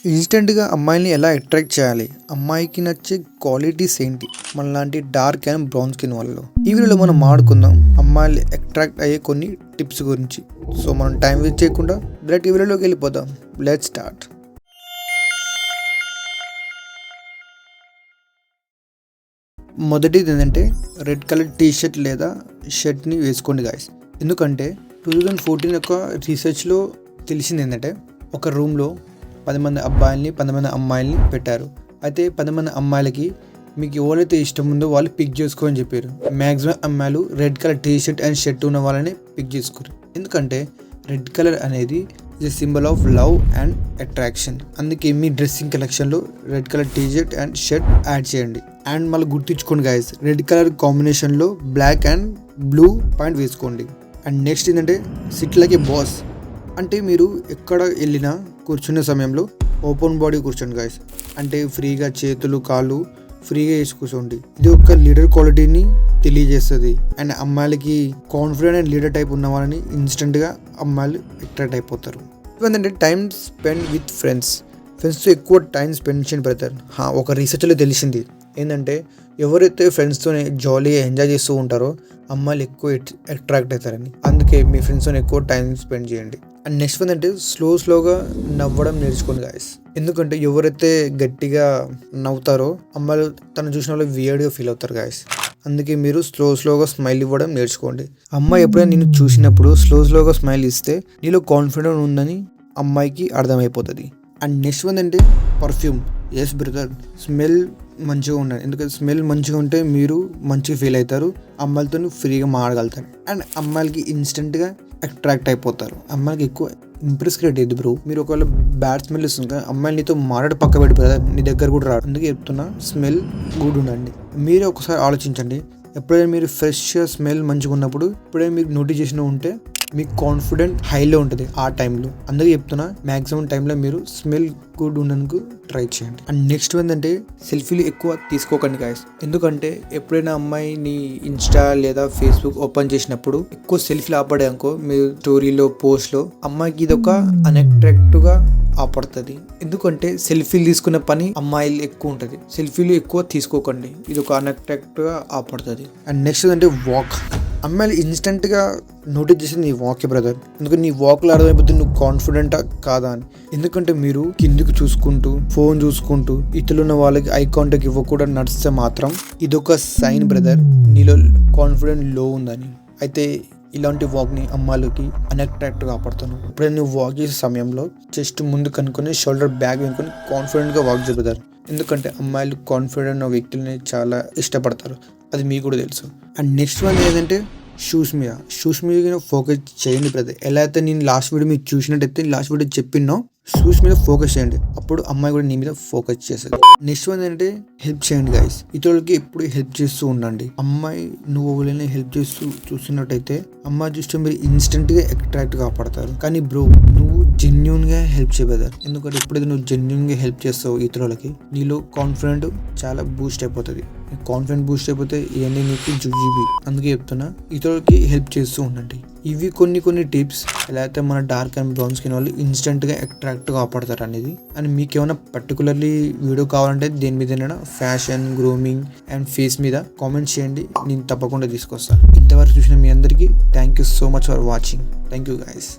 ఇన్స్టెంట్గా అమ్మాయిని ఎలా అట్రాక్ట్ చేయాలి, అమ్మాయికి నచ్చే క్వాలిటీస్ ఏంటి మనలాంటి డార్క్ అండ్ బ్రౌన్ స్కిన్ వాళ్ళలో ఈ వీడియోలో మనం మాట్లాడుకుందాం అమ్మాయిలు అట్రాక్ట్ అయ్యే కొన్ని టిప్స్ గురించి. సో మనం టైం వేస్ట్ చేయకుండా డైరెక్ట్ ఈ వీడియోలోకి వెళ్ళిపోదాం. Let's start. మొదటిది ఏంటంటే రెడ్ కలర్ టీ షర్ట్ లేదా షర్ట్ని వేసుకోండి గాయస్. ఎందుకంటే 2014 యొక్క రీసెర్చ్లో తెలిసింది ఏంటంటే ఒక రూమ్లో 10 మంది అబ్బాయిల్ని 10 మంది అమ్మాయిల్ని పెట్టారు. అయితే 10 మంది అమ్మాయిలకి మీకు ఎవరైతే ఇష్టం ఉందో వాళ్ళు పిక్ చేసుకోని చెప్పారు. మ్యాక్సిమం అమ్మాయిలు red colour T shirt and shirt ఉన్న వాళ్ళని పిక్ చేసుకోరు. ఎందుకంటే రెడ్ కలర్ అనేది is symbol of love and attraction. అందుకే మీ డ్రెస్సింగ్ కలెక్షన్లో red colour T shirt and shirt add చేయండి. అండ్ మళ్ళీ గుర్తుంచుకోండి గైస్, రెడ్ కలర్ కాంబినేషన్లో బ్లాక్ అండ్ బ్లూ పాయింట్ వేసుకోండి. అండ్ నెక్స్ట్ ఏంటంటే సిట్ లైక్ ఏ బాస్. అంటే మీరు ఎక్కడ వెళ్ళినా కూర్చునే సమయంలో ఓపెన్ బాడీ కూర్చోండి గైస్. అంటే ఫ్రీగా చేతులు కాళ్ళు ఫ్రీగా వేసి కూర్చోండి. ఇది ఒక లీడర్ క్వాలిటీని తెలియజేస్తుంది. అండ్ అమ్మాయిలకి కాన్ఫిడెంట్ అండ్ లీడర్ టైప్ ఉన్న వాళ్ళని ఇన్స్టెంట్గా అమ్మాయిలు అట్రాక్ట్ అయిపోతారు. ఏంటంటే టైం స్పెండ్ విత్ ఫ్రెండ్స్తో ఎక్కువ టైం స్పెండ్ చేయండి బ్రదర్. ఒక రీసెర్చ్లో తెలిసింది ఏంటంటే ఎవరైతే ఫ్రెండ్స్తో జాలీగా ఎంజాయ్ చేస్తూ ఉంటారో అమ్మాయిలు ఎక్కువ అట్రాక్ట్ అవుతారని. అందుకే మీ ఫ్రెండ్స్తో ఎక్కువ టైం స్పెండ్ చేయండి. అండ్ నెక్స్ట్ ఏంటంటే స్లోగా నవ్వడం నేర్చుకోండి గాయస్. ఎందుకంటే ఎవరైతే గట్టిగా నవ్వుతారో అమ్మాయిలు తను చూసిన వాళ్ళు వియర్డ్గా ఫీల్ అవుతారు గాయస్. అందుకే మీరు స్లోగా స్మైల్ ఇవ్వడం నేర్చుకోండి. అమ్మాయి ఎప్పుడైనా నేను చూసినప్పుడు స్లోగా స్మైల్ ఇస్తే నీలో కాన్ఫిడెంట్ ఉందని అమ్మాయికి అర్థమైపోతుంది. అండ్ నెక్స్ట్ ఏంటంటే పర్ఫ్యూమ్. ఎస్ బ్రదర్, స్మెల్ మంచిగా ఉండాలి. ఎందుకంటే స్మెల్ మంచిగా ఉంటే మీరు మంచిగా ఫీల్ అవుతారు, అమ్మాయిలతో ఫ్రీగా మాడగలుగుతారు. అండ్ అమ్మాయిలకి ఇన్స్టెంట్గా అట్రాక్ట్ అయిపోతారు. అమ్మాయిలకి ఎక్కువ ఇంప్రెస్ క్రియేట్ అయ్యింది బ్రో. మీరు ఒకవేళ బ్యాడ్ స్మెల్ ఇస్తుంది అమ్మాయిలు నీతో మాట్లాడి పక్క పెట్టి బ్రదర్ నీ దగ్గర కూడా రాడు. అందుకే చెప్తున్నా స్మెల్ గుడ్ ఉండండి. మీరు ఒకసారి ఆలోచించండి, ఎప్పుడైనా మీరు ఫ్రెష్ స్మెల్ మంచిగా ఉన్నప్పుడు ఎప్పుడైనా మీకు నోటీస్ చేసిన ఉంటే మీకు కాన్ఫిడెంట్ హైలో ఉంటుంది ఆ టైంలో. అందుకే చెప్తున్నా మ్యాక్సిమం టైంలో మీరు స్మెల్ గుడ్ ఉండడానికి ట్రై చేయండి. అండ్ నెక్స్ట్ ఏంటంటే సెల్ఫీలు ఎక్కువ తీసుకోకండి గాయస్. ఎందుకంటే ఎప్పుడైనా అమ్మాయిని ఇన్స్టా లేదా ఫేస్బుక్ ఓపెన్ చేసినప్పుడు ఎక్కువ సెల్ఫీలు ఆపడే అనుకో మీ స్టోరీలో పోస్ట్లో అమ్మాయికి ఇది ఒక అన్అట్రాక్టివ్గా ఆపడుతుంది. ఎందుకంటే సెల్ఫీలు తీసుకునే పని అమ్మాయిలు ఎక్కువ ఉంటుంది. సెల్ఫీలు ఎక్కువ తీసుకోకండి, ఇది ఒక అన్అట్రాక్టివ్గా ఆపడుతుంది. అండ్ నెక్స్ట్ ఏంటంటే వాక్. అమ్మాయిలు ఇన్స్టెంట్గా నోటీస్ చేసింది నీ వాకే బ్రదర్. ఎందుకంటే నీ వాక్లో అర్థమైపోతుంది నువ్వు కాన్ఫిడెంటా కాదా అని. ఎందుకంటే మీరు కిందికి చూసుకుంటూ ఫోన్ చూసుకుంటూ ఇతరులున్న వాళ్ళకి ఐ కాంటాక్ట్ ఇవ్వకుండా నడిస్తే మాత్రం ఇదొక సైన్ బ్రదర్ నీలో కాన్ఫిడెంట్ లో ఉందని. అయితే ఇలాంటి వాక్ని అమ్మాయిలకి అన్అట్రాక్ట్గా ఆపడతాను. ఇప్పుడే నువ్వు వాక్ చేసే సమయంలో చెస్ట్ ముందు కనుక్కొని షోల్డర్ బ్యాక్ వెనుకొని కాన్ఫిడెంట్గా వాక్ చేస్తారు. ఎందుకంటే అమ్మాయిలు కాన్ఫిడెంట్ వ్యక్తులని చాలా ఇష్టపడతారు, అది మీకు కూడా తెలుసు. అండ్ నెక్స్ట్ వన్ ఏంటంటే షూస్ మీద ఫోకస్ చేయండి బ్రదర్. ఎలా అయితే నేను లాస్ట్ వీడియో మీరు చూసినట్టయితే లాస్ట్ వీడియో చెప్పినో షూస్ మీద ఫోకస్ చేయండి, అప్పుడు అమ్మాయి కూడా నీ మీద ఫోకస్ చేస్తుంది. నెక్స్ట్ వన్ ఏంటంటే హెల్ప్ చేయండి గైస్. ఇతరులకి ఎప్పుడు హెల్ప్ చేస్తూ ఉండండి. అమ్మాయి నువ్వు ఎవరైనా హెల్ప్ చేస్తూ చూస్తున్నట్టయితే అమ్మాయి చూస్తే మీరు ఇన్స్టెంట్గా అట్రాక్ట్ కాపాడతారు. కానీ బ్రో నువ్వు జెన్యున్గా హెల్ప్ చేయ బ్రదర్. ఎందుకంటే ఎప్పుడైతే నువ్వు జెన్యున్గా హెల్ప్ చేస్తావు ఇతరులకి నీలో కాన్ఫిడెంట్ చాలా బూస్ట్ అయిపోతుంది. కాన్ఫిడెంట్ బూస్ట్ అయిపోతే ఇవన్నీ నీకు జుజీబీ. అందుకే చెప్తున్నా ఇతరులకి హెల్ప్ చేస్తూ ఉండండి. ఇవి కొన్ని టిప్స్ ఎలా అయితే మన డార్క్ అండ్ బ్రౌన్ స్కిన్ వాళ్ళు ఇన్స్టెంట్గా అట్రాక్ట్గా ఆపడతారు అనేది. అండ్ మీకు ఏమైనా పర్టికులర్లీ వీడియో కావాలంటే దేని మీద ఫ్యాషన్, గ్రూమింగ్ అండ్ ఫేస్ మీద కామెంట్స్ చేయండి, నేను తప్పకుండా తీసుకొస్తాను. ఇంతవరకు చూసిన మీ అందరికీ thank you so much for watching. Thank you guys.